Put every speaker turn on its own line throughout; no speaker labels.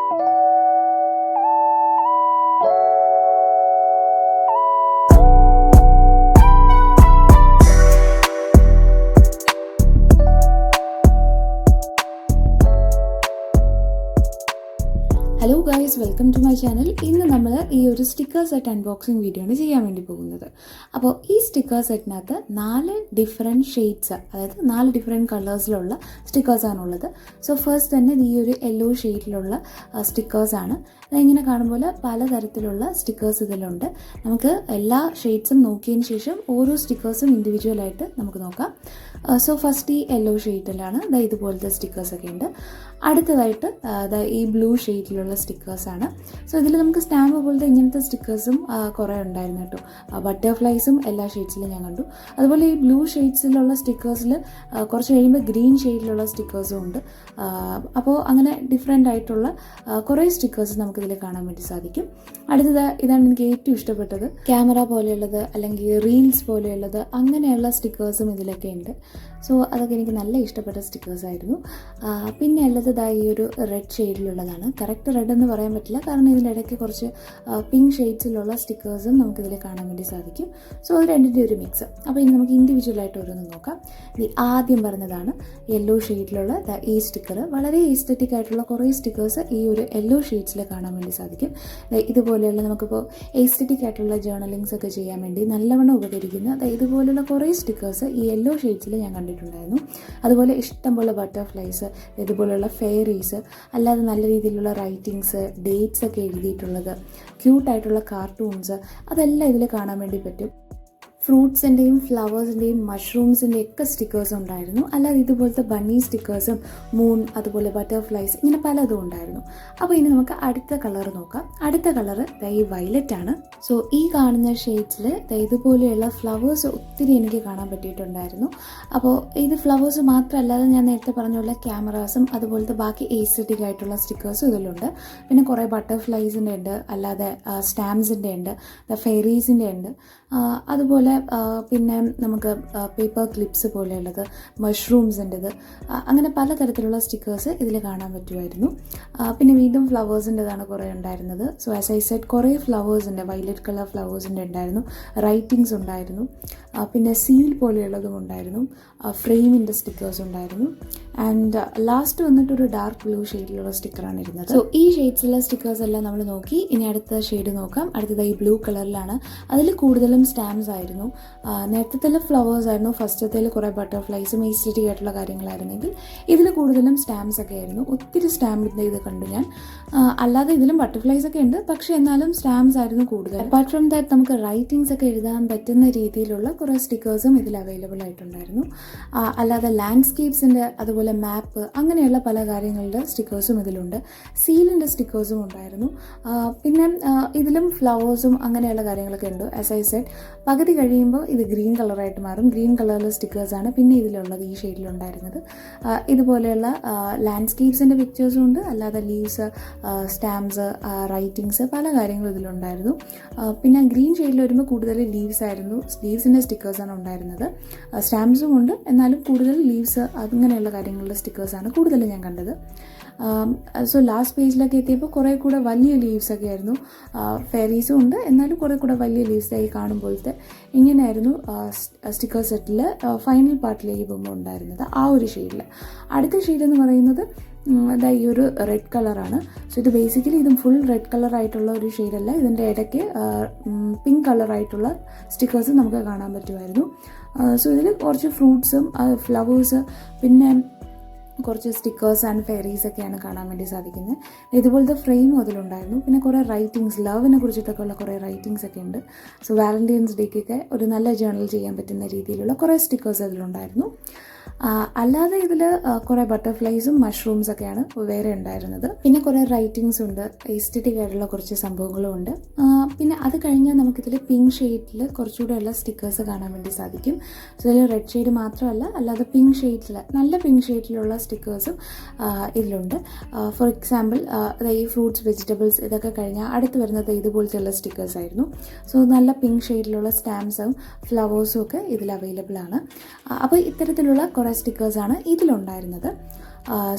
Hello guys, welcome to my channel. ഇന്ന് നമ്മൾ ഈ ഒരു സ്റ്റിക്കർ സെറ്റ് അൺബോക്സിങ് വീഡിയോ ആണ് ചെയ്യാൻ വേണ്ടി പോകുന്നത്. അപ്പോൾ ഈ സ്റ്റിക്കർ സെറ്റിനകത്ത് 4 ഡിഫറെൻറ്റ് ഷെയ്ഡ്സ്, അതായത് 4 ഡിഫറെൻറ്റ് കളേഴ്സിലുള്ള സ്റ്റിക്കേഴ്സാണുള്ളത്. സോ ഫസ്റ്റ് തന്നെ ഈ ഒരു യെല്ലോ ഷെയ്ഡിലുള്ള സ്റ്റിക്കേഴ്സാണ്. അതിങ്ങനെ കാണുമ്പോൾ പലതരത്തിലുള്ള സ്റ്റിക്കേഴ്സ് ഇതിലുണ്ട്. നമുക്ക് എല്ലാ ഷെയ്ഡ്സും നോക്കിയതിന് ശേഷം ഓരോ സ്റ്റിക്കേഴ്സും ഇൻഡിവിജ്വലായിട്ട് നമുക്ക് നോക്കാം. സോ ഫസ്റ്റ് ഈ യെല്ലോ ഷെയ്ഡിലാണ് ഇതുപോലത്തെ സ്റ്റിക്കേഴ്സൊക്കെ ഉണ്ട്. അടുത്തതായിട്ട് ഈ ബ്ലൂ ഷെയ്ഡിലുള്ള സ്റ്റിക്കേഴ്സാണ്. സോ ഇതിൽ നമുക്ക് സ്റ്റാമ്പ് പോലത്തെ ഇങ്ങനത്തെ സ്റ്റിക്കേഴ്സും കുറേ ഉണ്ടായിരുന്നു കേട്ടോ. ബട്ടർഫ്ലൈസും എല്ലാ ഷെയ്ഡ്സിലും ഞാൻ കണ്ടു. അതുപോലെ ഈ ബ്ലൂ ഷെയ്ഡ്സിലുള്ള സ്റ്റിക്കേഴ്സിൽ കുറച്ച് കഴിയുമ്പോൾ ഗ്രീൻ ഷെയ്ഡിലുള്ള സ്റ്റിക്കേഴ്സും ഉണ്ട്. അപ്പോൾ അങ്ങനെ ഡിഫറെൻ്റ് ആയിട്ടുള്ള കുറേ സ്റ്റിക്കേഴ്സ് നമുക്കിതിൽ കാണാൻ വേണ്ടി സാധിക്കും. അടുത്തത് ഇതാണ് എനിക്ക് ഏറ്റവും ഇഷ്ടപ്പെട്ടത്. ക്യാമറ പോലെയുള്ളത് അല്ലെങ്കിൽ റീൽസ് പോലെയുള്ളത് അങ്ങനെയുള്ള സ്റ്റിക്കേഴ്സും ഇതിലൊക്കെ ഉണ്ട്. സോ അതൊക്കെ എനിക്ക് നല്ല ഇഷ്ടപ്പെട്ട സ്റ്റിക്കേഴ്സായിരുന്നു. പിന്നെ ഉള്ളത് ഈ ഒരു റെഡ് ഷെയ്ഡിലുള്ളതാണ്. കറക്റ്റ് റെഡ് എന്ന് പറയാൻ പറ്റില്ല, കാരണം ഇതിൻ്റെ ഇടയ്ക്ക് കുറച്ച് പിങ്ക് ഷെയ്ഡ്സിലുള്ള സ്റ്റിക്കേഴ്സും നമുക്കിതിൽ കാണാൻ വേണ്ടി സാധിക്കും. സോ അത് രണ്ടിൻ്റെ ഒരു മിക്സ്. അപ്പോൾ ഇനി നമുക്ക് ഇൻഡിവിജ്വലായിട്ട് ഓരോന്ന് നോക്കാം. ആദ്യം പറഞ്ഞതാണ് യെല്ലോ ഷെയ്ഡിലുള്ള ഈ സ്റ്റിക്കർ. വളരെ എസ്തെറ്റിക് ആയിട്ടുള്ള കുറേ സ്റ്റിക്കേഴ്സ് ഈ ഒരു യെല്ലോ ഷെയ്ഡ്സിൽ കാണാൻ വേണ്ടി സാധിക്കും. ഇതുപോലെയുള്ള നമുക്കിപ്പോൾ എസ്തെറ്റിക് ആയിട്ടുള്ള ജേർണലിങ്സ് ഒക്കെ ചെയ്യാൻ വേണ്ടി നല്ലവണ്ണം ഉപകരിക്കുന്ന ഇതുപോലുള്ള കുറേ സ്റ്റിക്കേഴ്സ് ഈ യെല്ലോ ഷെയ്ഡ്സിൽ ഞാൻ കണ്ടിട്ടുണ്ടായിരുന്നു. അതുപോലെ ഇഷ്ടംപോലെ ബട്ടർഫ്ലൈസ്, ഇതുപോലുള്ള ഫെയറീസ്, അല്ലാതെ നല്ല രീതിയിലുള്ള റൈറ്റിങ്സ്, ഡേറ്റ്സ് ഒക്കെ എഴുതിയിട്ടുള്ളത്, ക്യൂട്ടായിട്ടുള്ള കാർട്ടൂൺസ്, അതെല്ലാം ഇതിൽ കാണാൻ വേണ്ടി പറ്റും. ഫ്രൂട്ട്സിൻ്റെയും ഫ്ലവേഴ്സിൻ്റെയും മഷ്റൂംസിൻ്റെയും ഒക്കെ സ്റ്റിക്കേഴ്സ് ഉണ്ടായിരുന്നു. അല്ലാതെ ഇതുപോലത്തെ ബണ്ണി സ്റ്റിക്കേഴ്സും മൂൺ, അതുപോലെ ബട്ടർഫ്ലൈസ്, ഇങ്ങനെ പലതും ഉണ്ടായിരുന്നു. അപ്പോൾ ഇനി നമുക്ക് അടുത്ത കളർ നോക്കാം. അടുത്ത കളർ ഈ വയലറ്റ് ആണ്. സോ ഈ കാണുന്ന ഷെയ്ഡ്സിൽ ഇതുപോലെയുള്ള ഫ്ലവേഴ്സ് ഒത്തിരി എനിക്ക് കാണാൻ പറ്റിയിട്ടുണ്ടായിരുന്നു. അപ്പോൾ ഇത് ഫ്ലവേഴ്സ് മാത്രമല്ലാതെ ഞാൻ നേരത്തെ പറഞ്ഞ പോലെ ക്യാമറാസും അതുപോലത്തെ ബാക്കി എസ്തെറ്റിക് ആയിട്ടുള്ള സ്റ്റിക്കേഴ്സും ഇതിലുണ്ട്. പിന്നെ കുറേ ബട്ടർഫ്ലൈസിൻ്റെ ഉണ്ട്, അല്ലാതെ സ്റ്റാമ്പ്സിൻ്റെ ഉണ്ട്, ഫെയറീസിൻ്റെ ഉണ്ട്. അതുപോലെ പിന്നെ നമുക്ക് പേപ്പർ ക്ലിപ്സ് പോലെയുള്ളത്, മഷ്റൂംസിൻ്റെത്, അങ്ങനെ പലതരത്തിലുള്ള സ്റ്റിക്കേഴ്സ് ഇതിൽ കാണാൻ പറ്റുമായിരുന്നു. പിന്നെ വീണ്ടും ഫ്ലവേഴ്സിൻ്റെതാണ് കുറേ ഉണ്ടായിരുന്നത്. സോ ആസ് ഐ സെഡ്, കുറേ ഫ്ലവേഴ്സിൻ്റെ, വയലറ്റ് കളർ ഫ്ലവേഴ്സിൻ്റെ ഉണ്ടായിരുന്നു, റൈറ്റിങ്സ് ഉണ്ടായിരുന്നു, പിന്നെ സീൽ പോലെയുള്ളതും ഉണ്ടായിരുന്നു, ഫ്രെയിമിൻ്റെ സ്റ്റിക്കേഴ്സ് ഉണ്ടായിരുന്നു. ആൻഡ് ലാസ്റ്റ് വന്നിട്ടൊരു ഡാർക്ക് ബ്ലൂ ഷെയ്ഡിലുള്ള സ്റ്റിക്കറാണ് ഇരുന്നത്. സോ ഈ ഷെയ്ഡ്സിലുള്ള സ്റ്റിക്കേഴ്സ് എല്ലാം നമ്മൾ നോക്കി. ഇനി അടുത്ത ഷെയ്ഡ് നോക്കാം. അടുത്തത് ഈ ബ്ലൂ കളറിലാണ്. അതിൽ കൂടുതലും സ്റ്റാമ്പ്സ് ആയിരുന്നു. നേരത്തെ ഫ്ലവേഴ്സ് ആയിരുന്നു, ഫസ്റ്റത്തേൽ കുറേ ബട്ടർഫ്ലൈസും എസ്തെറ്റിക് ആയിട്ടുള്ള കാര്യങ്ങളായിരുന്നെങ്കിൽ ഇതിൽ കൂടുതലും സ്റ്റാമ്പ്സ് ഒക്കെ ആയിരുന്നു. ഒത്തിരി സ്റ്റാമ്പിൻ്റെ ഇത് കണ്ടു ഞാൻ. അല്ലാതെ ഇതിലും ബട്ടർഫ്ലൈസ് ഒക്കെ ഉണ്ട്, പക്ഷേ എന്നാലും സ്റ്റാമ്പ്സ് ആയിരുന്നു കൂടുതൽ. അപ്പാർട്ട് ഫ്രം ദാറ്റ് നമുക്ക് റൈറ്റിങ്സ് ഒക്കെ എഴുതാൻ പറ്റുന്ന രീതിയിലുള്ള കുറേ സ്റ്റിക്കേഴ്സും ഇതിൽ അവൈലബിൾ ആയിട്ടുണ്ടായിരുന്നു. അല്ലാതെ ലാൻഡ്സ്കേപ്സിൻ്റെ, അതുപോലെ മാപ്പ്, അങ്ങനെയുള്ള പല കാര്യങ്ങളുടെ സ്റ്റിക്കേഴ്സും ഇതിലുണ്ട്. സീലിൻ്റെ സ്റ്റിക്കേഴ്സും ഉണ്ടായിരുന്നു. പിന്നെ ഇതിലും ഫ്ലവേഴ്സും അങ്ങനെയുള്ള കാര്യങ്ങളൊക്കെ ഉണ്ട്. ആസ് ഐ സെഡ്, പകുതി കഴിയുമ്പോൾ ഇത് ഗ്രീൻ കളറായിട്ട് മാറും. ഗ്രീൻ കളറിലെ സ്റ്റിക്കേഴ്സാണ് പിന്നെ ഇതിലുള്ളത്, ഈ ഷെയ്ഡിലുണ്ടായിരുന്നത്. ഇതുപോലെയുള്ള ലാൻഡ്സ്കേപ്സിൻ്റെ പിക്ചേഴ്സും ഉണ്ട്, അല്ലാതെ ലീവ്സ്, സ്റ്റാമ്പ്സ്, റൈറ്റിങ്സ്, പല കാര്യങ്ങളും ഇതിലുണ്ടായിരുന്നു. പിന്നെ ഗ്രീൻ ഷെയ്ഡിൽ വരുമ്പോൾ കൂടുതൽ ലീവ്സ് ആയിരുന്നു, ലീവ്സിൻ്റെ സ്റ്റിക്കേഴ്സാണ് ഉണ്ടായിരുന്നത്. സ്റ്റാമ്പ്സും ഉണ്ട്, എന്നാലും കൂടുതൽ ലീവ്സ് അങ്ങനെയുള്ള കാര്യങ്ങളുടെ സ്റ്റിക്കേഴ്സാണ് കൂടുതൽ ഞാൻ കണ്ടത്. സോ ലാസ്റ്റ് പേജിലൊക്കെ എത്തിയപ്പോൾ കുറേ കൂടെ വലിയ ലീവ്സൊക്കെ ആയിരുന്നു. ഫെയറീസും ഉണ്ട്, എന്നാലും കുറേ കൂടെ വലിയ ലീവ്സായി കാണുമ്പോഴത്തെ ഇങ്ങനെയായിരുന്നു സ്റ്റിക്കർ സെറ്റിൽ ഫൈനൽ പാർട്ടിലേക്ക് പോകുമ്പോൾ ഉണ്ടായിരുന്നത്, ആ ഒരു ഷെയ്ഡിൽ. അടുത്ത ഷെയ്ഡ് എന്ന് പറയുന്നത് ഈ ഒരു റെഡ് കളറാണ്. സോ ഇത് ബേസിക്കലി ഇതും ഫുൾ റെഡ് കളറായിട്ടുള്ള ഒരു ഷെയ്ഡല്ല, ഇതിൻ്റെ ഇടയ്ക്ക് പിങ്ക് കളറായിട്ടുള്ള സ്റ്റിക്കേഴ്സ് നമുക്ക് കാണാൻ പറ്റുമായിരുന്നു. സോ ഇതിൽ കുറച്ച് ഫ്രൂട്ട്സും ഫ്ലവേഴ്സ്, പിന്നെ കുറച്ച് സ്റ്റിക്കേഴ്സ് ആൻഡ് ഫെയറീസ് ഒക്കെയാണ് കാണാൻ വേണ്ടി സാധിക്കുന്നത്. ഇതുപോലത്തെ ഫ്രെയിമും അതിലുണ്ടായിരുന്നു. പിന്നെ കുറേ റൈറ്റിങ്സ്, ലവിനെ കുറിച്ചിട്ടൊക്കെ ഉള്ള കുറേ റൈറ്റിങ്സ് ഒക്കെ ഉണ്ട്. സോ വാലന്റൈൻസ് ഡേക്കൊക്കെ ഒരു നല്ല ജേർണൽ ചെയ്യാൻ പറ്റുന്ന രീതിയിലുള്ള കുറേ സ്റ്റിക്കേഴ്സ് അതിലുണ്ടായിരുന്നു. അല്ലാതെ ഇതിൽ കുറേ ബട്ടർഫ്ലൈസും മഷ്റൂംസൊക്കെയാണ് വേറെ ഉണ്ടായിരുന്നത്. പിന്നെ കുറേ റൈറ്റിങ്സ് ഉണ്ട്, എസ്തെറ്റിക് ആയിട്ടുള്ള കുറച്ച് സംഭവങ്ങളും ഉണ്ട്. പിന്നെ അത് കഴിഞ്ഞാൽ നമുക്കിതിൽ പിങ്ക് ഷെയ്ഡിൽ കുറച്ചുകൂടെ ഉള്ള സ്റ്റിക്കേഴ്സ് കാണാൻ വേണ്ടി സാധിക്കും. സോ ഇതിൽ റെഡ് ഷെയ്ഡ് മാത്രമല്ല, അല്ലാതെ പിങ്ക് ഷെയ്ഡിൽ, നല്ല പിങ്ക് ഷെയ്ഡിലുള്ള സ്റ്റിക്കേഴ്സും ഇതിലുണ്ട്. ഫോർ എക്സാമ്പിൾ, ഈ ഫ്രൂട്ട്സ്, വെജിറ്റബിൾസ്, ഇതൊക്കെ കഴിഞ്ഞാൽ അടുത്ത് വരുന്നത് ഇതുപോലത്തെയുള്ള സ്റ്റിക്കേഴ്സ് ആയിരുന്നു. സോ നല്ല പിങ്ക് ഷെയ്ഡിലുള്ള സ്റ്റാമ്പ്സും ഫ്ലവേഴ്സും ഒക്കെ ഇതിൽ അവൈലബിൾ ആണ്. അപ്പോൾ ഇത്തരത്തിലുള്ള കുറേ സ്റ്റിക്കേഴ്സാണ് ഇതിലുണ്ടായിരുന്നത്.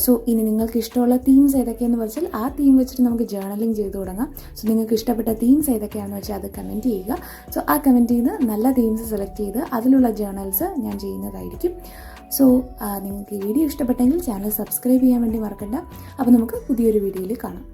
സോ ഇനി നിങ്ങൾക്ക് ഇഷ്ടമുള്ള തീംസ് ഏതൊക്കെയാണെന്ന് വെച്ചാൽ ആ തീം വെച്ചിട്ട് നമുക്ക് ജേർണലിംഗ് ചെയ്ത് തുടങ്ങാം. സോ നിങ്ങൾക്ക് ഇഷ്ടപ്പെട്ട തീംസ് ഏതൊക്കെയാണെന്ന് വെച്ചാൽ അത് കമൻറ്റ് ചെയ്യുക. സോ ആ കമൻറ്റ് ചെയ്ത് നല്ല തീംസ് സെലക്ട് ചെയ്ത് അതിലുള്ള ജേർണൽസ് ഞാൻ ചെയ്യുന്നതായിരിക്കും. സോ നിങ്ങൾക്ക് ഈ വീഡിയോ ഇഷ്ടപ്പെട്ടെങ്കിൽ ചാനൽ സബ്സ്ക്രൈബ് ചെയ്യാൻ വേണ്ടി മറക്കണ്ട. അപ്പോൾ നമുക്ക് പുതിയൊരു വീഡിയോയിൽ കാണാം.